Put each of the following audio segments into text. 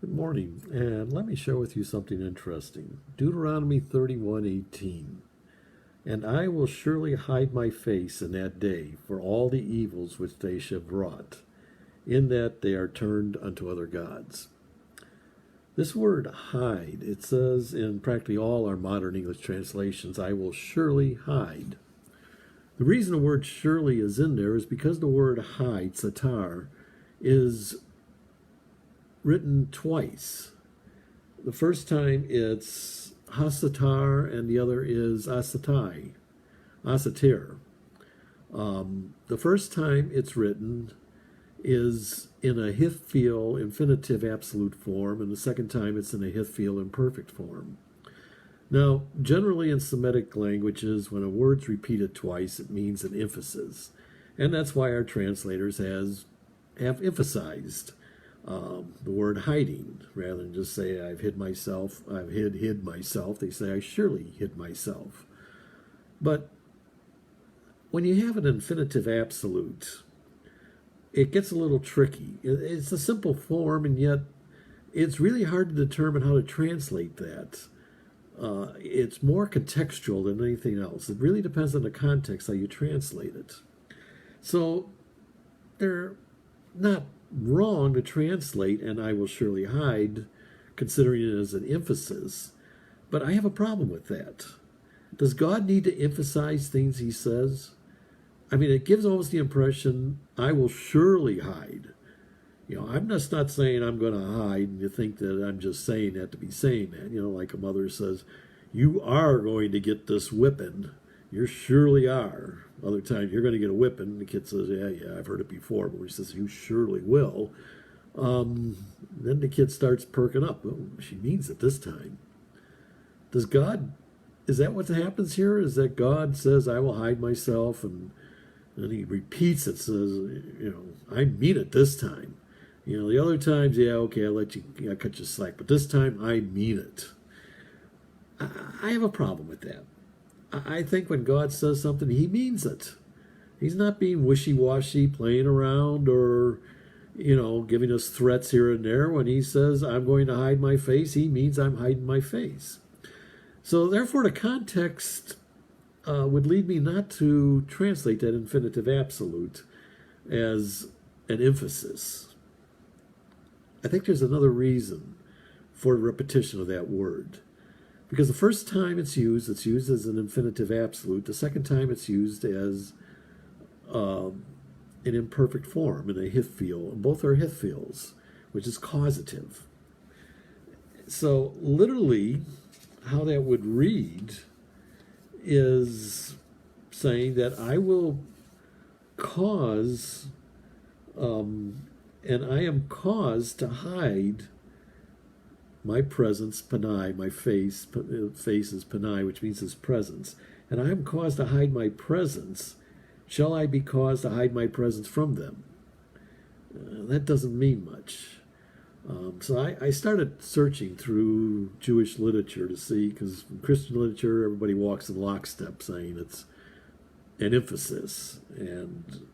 Good morning, and let me share with you something interesting. Deuteronomy 31:18. And I will surely hide my face in that day for all the evils which they shall have wrought, in that they are turned unto other gods. This word hide, it says in practically all our modern English translations, I will surely hide. The reason the word surely is in there is because the word hide, satar, is written twice. The first time it's hasatar and the other is asatai, asatir. The first time it's written is in a hifil infinitive absolute form, and the second time it's in a hifil imperfect form. Now, generally in Semitic languages, when a word's repeated twice, it means an emphasis. And that's why our translators have emphasized the word hiding, rather than just say I've hid myself, I've hid myself. They say I surely hid myself. But when you have an infinitive absolute, it gets a little tricky. It's a simple form, and yet it's really hard to determine how to translate that. It's more contextual than anything else. It really depends on the context how you translate it. So they're not wrong to translate, and I will surely hide, considering it as an emphasis. But I have a problem with that. Does God need to emphasize things he says? I mean, it gives almost the impression, I will surely hide. I'm just not saying I'm going to hide, and you think that I'm just saying that to be saying that. Like a mother says, you are going to get this whipping. You surely are. Other times, you're going to get a whipping. The kid says, yeah, I've heard it before. But when she says, you surely will, then the kid starts perking up. Oh, she means it this time. Is that what happens here? Is that God says, I will hide myself, and then he repeats it, says, I mean it this time. The other times, yeah, okay, I cut you slack. But this time, I mean it. I have a problem with that. I think when God says something, he means it. He's not being wishy-washy, playing around, or, giving us threats here and there. When he says, I'm going to hide my face, he means I'm hiding my face. So therefore, the context would lead me not to translate that infinitive absolute as an emphasis. I think there's another reason for the repetition of that word. Because the first time it's used as an infinitive absolute. The second time it's used as an imperfect form in a hifil. And both are hifils, which is causative. So literally, how that would read is saying that I will cause, and I am caused to hide my presence, panai, my face is panai, which means his presence. And I am caused to hide my presence. Shall I be caused to hide my presence from them? That doesn't mean much. So I started searching through Jewish literature to see, because in Christian literature, everybody walks in lockstep saying it's an emphasis. And,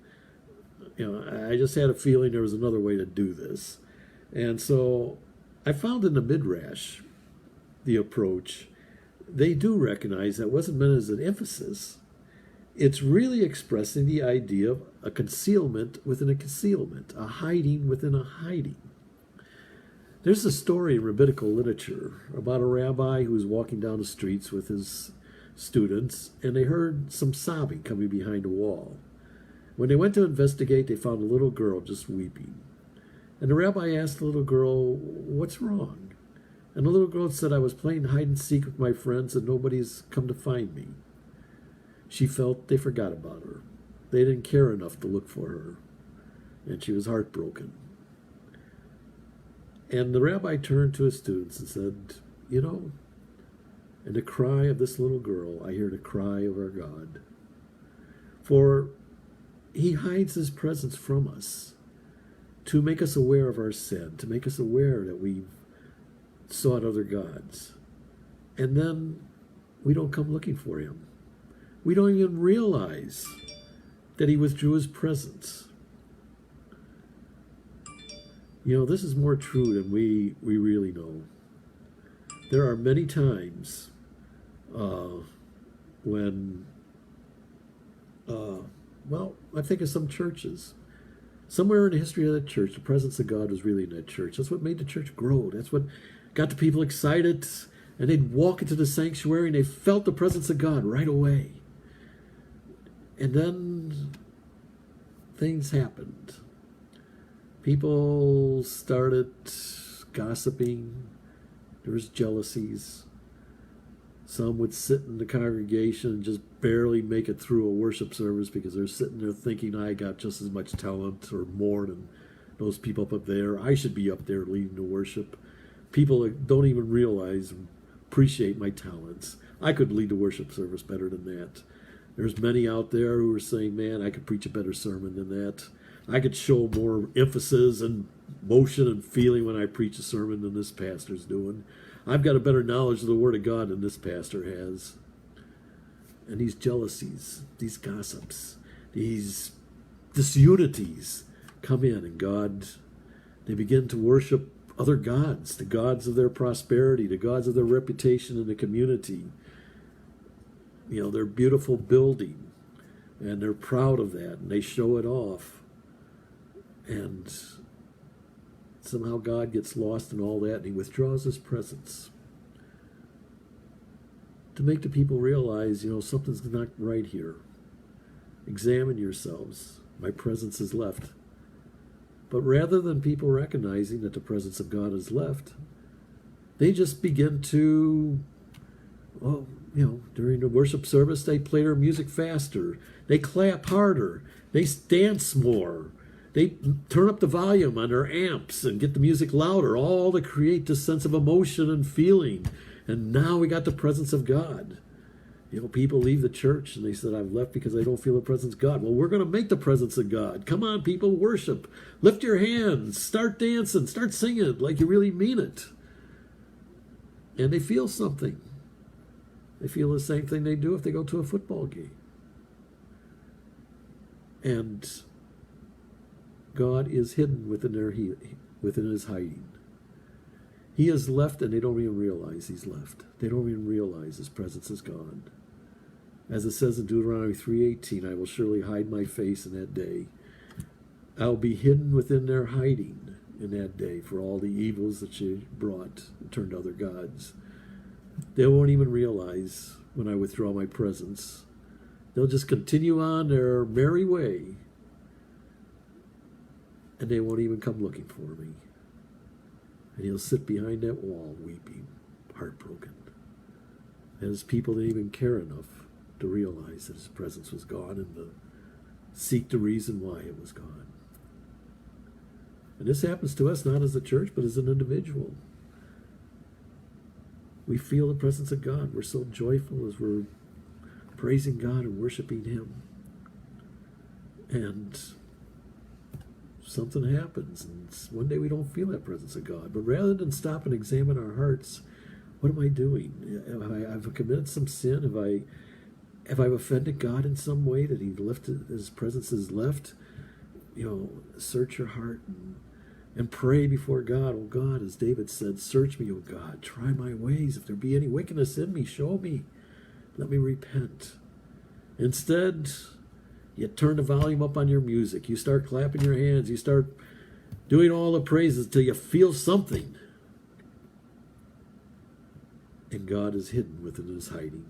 I just had a feeling there was another way to do this. And so I found in the Midrash, the approach, they do recognize that wasn't meant as an emphasis. It's really expressing the idea of a concealment within a concealment, a hiding within a hiding. There's a story in rabbinical literature about a rabbi who was walking down the streets with his students, and they heard some sobbing coming behind a wall. When they went to investigate, they found a little girl just weeping. And the rabbi asked the little girl, what's wrong? And the little girl said, I was playing hide and seek with my friends and nobody's come to find me. She felt they forgot about her. They didn't care enough to look for her. And she was heartbroken. And the rabbi turned to his students and said, in the cry of this little girl, I hear the cry of our God. For he hides his presence from us, to make us aware of our sin, to make us aware that we've sought other gods. And then we don't come looking for him. We don't even realize that he withdrew his presence. This is more true than we really know. There are many times uh, when, I think of some churches. Somewhere in the history of that church, the presence of God was really in that church. That's what made the church grow. That's what got the people excited. And they'd walk into the sanctuary and they felt the presence of God right away. And then things happened. People started gossiping. There was jealousies. Some would sit in the congregation and just barely make it through a worship service because they're sitting there thinking, I got just as much talent or more than those people up there. I should be up there leading the worship. People don't even realize and appreciate my talents. I could lead the worship service better than that. There's many out there who are saying, man, I could preach a better sermon than that. I could show more emphasis and motion and feeling when I preach a sermon than this pastor's doing. I've got a better knowledge of the Word of God than this pastor has. And these jealousies, these gossips, these disunities come in, and they begin to worship other gods, the gods of their prosperity, the gods of their reputation in the community. Their beautiful building, and they're proud of that, and they show it off. And somehow God gets lost in all that, and he withdraws his presence to make the people realize, something's not right here. Examine yourselves. My presence is left. But rather than people recognizing that the presence of God is left, they just begin to, during the worship service, they play their music faster. They clap harder. They dance more. They turn up the volume on their amps and get the music louder, all to create this sense of emotion and feeling. And now we got the presence of God. People leave the church and they said, I've left because I don't feel the presence of God. Well, we're going to make the presence of God. Come on, people, worship. Lift your hands. Start dancing. Start singing like you really mean it. And they feel something. They feel the same thing they do if they go to a football game. And God is hidden within his hiding. He is left, and they don't even realize he's left. They don't even realize his presence is gone. As it says in Deuteronomy 3:18, I will surely hide my face in that day. I'll be hidden within their hiding in that day for all the evils that you brought and turned to other gods. They won't even realize when I withdraw my presence. They'll just continue on their merry way, and they won't even come looking for me. And he'll sit behind that wall weeping, heartbroken. And his people didn't even care enough to realize that his presence was gone and to seek the reason why it was gone. And this happens to us not as a church, but as an individual. We feel the presence of God. We're so joyful as we're praising God and worshiping him. And something happens, and one day we don't feel that presence of God. But rather than stop and examine our hearts, what am I doing? Have I committed some sin? Have I offended God in some way that his presence is left? Search your heart and pray before God. Oh God, as David said, search me, oh God, try my ways. If there be any wickedness in me, show me. Let me repent. Instead, you turn the volume up on your music. You start clapping your hands. You start doing all the praises till you feel something. And God is hidden within his hiding.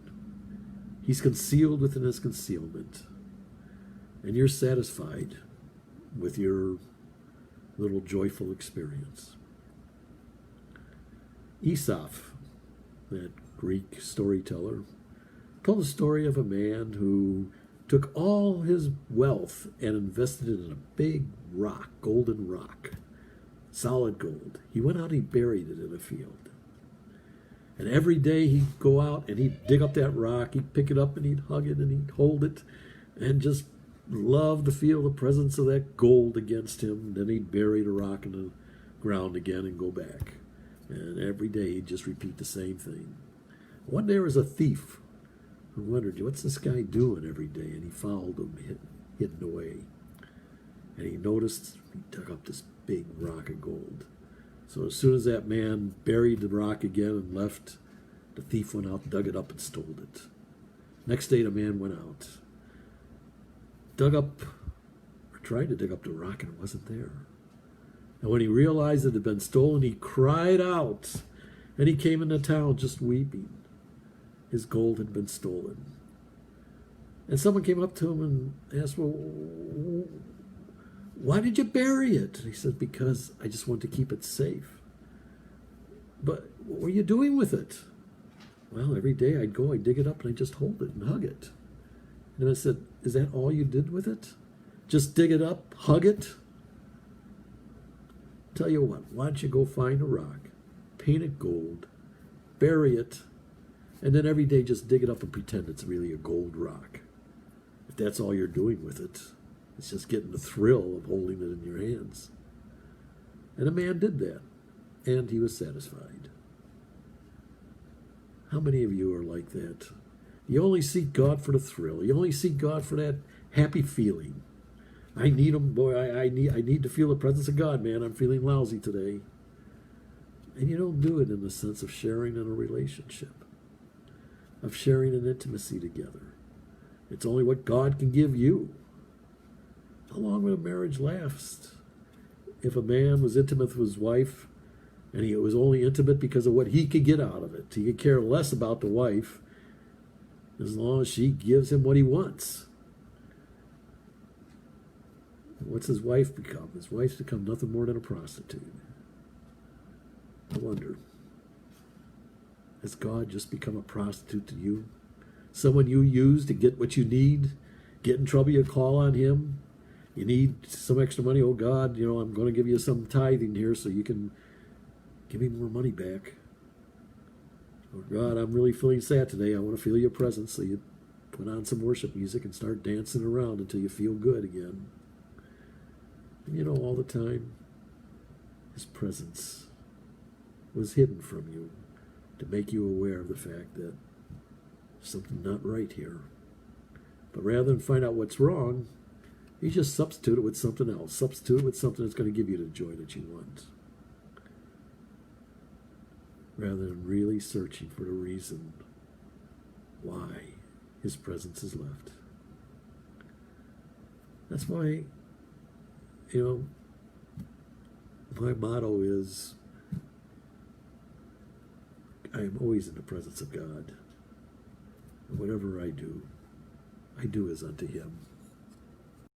He's concealed within his concealment. And you're satisfied with your little joyful experience. Aesop, that Greek storyteller, told the story of a man who took all his wealth and invested it in a big rock, golden rock, solid gold. He went out and he buried it in a field. And every day he'd go out and he'd dig up that rock, he'd pick it up and he'd hug it and he'd hold it and just love to feel the presence of that gold against him. Then he'd bury the rock in the ground again and go back. And every day he'd just repeat the same thing. One day there was a thief who wondered, what's this guy doing every day? And he followed him, hidden away. And he noticed he dug up this big rock of gold. So as soon as that man buried the rock again and left, the thief went out, dug it up, and stole it. Next day, the man went out, dug up, or tried to dig up the rock, and it wasn't there. And when he realized it had been stolen, he cried out, and he came into town just weeping. His gold had been stolen. And someone came up to him and asked, well, why did you bury it? And he said, because I just want to keep it safe. But what were you doing with it? Well, every day I'd go, I'd dig it up, and I'd just hold it and hug it. And I said, is that all you did with it? Just dig it up, hug it? Tell you what, why don't you go find a rock, paint it gold, bury it, and then every day just dig it up and pretend it's really a gold rock. If that's all you're doing with it, it's just getting the thrill of holding it in your hands. And a man did that, and he was satisfied. How many of you are like that? You only seek God for the thrill. You only seek God for that happy feeling. I need him, boy. I need to feel the presence of God, man. I'm feeling lousy today. And you don't do it in the sense of sharing in a relationship, of sharing an intimacy together. It's only what God can give you. How long would a marriage last? If a man was intimate with his wife, and he was only intimate because of what he could get out of it. He could care less about the wife as long as she gives him what he wants. What's his wife become? His wife's become nothing more than a prostitute. I wonder, has God just become a prostitute to you? Someone you use to get what you need? Get in trouble, you call on him. You need some extra money. Oh, God, I'm going to give you some tithing here so you can give me more money back. Oh, God, I'm really feeling sad today. I want to feel your presence. So you put on some worship music and start dancing around until you feel good again. And all the time, his presence was hidden from you to make you aware of the fact that there's something not right here. But rather than find out what's wrong, you just substitute it with something else. Substitute it with something that's going to give you the joy that you want, rather than really searching for the reason why his presence is left. That's why, my motto is, I am always in the presence of God. And whatever I do as unto him.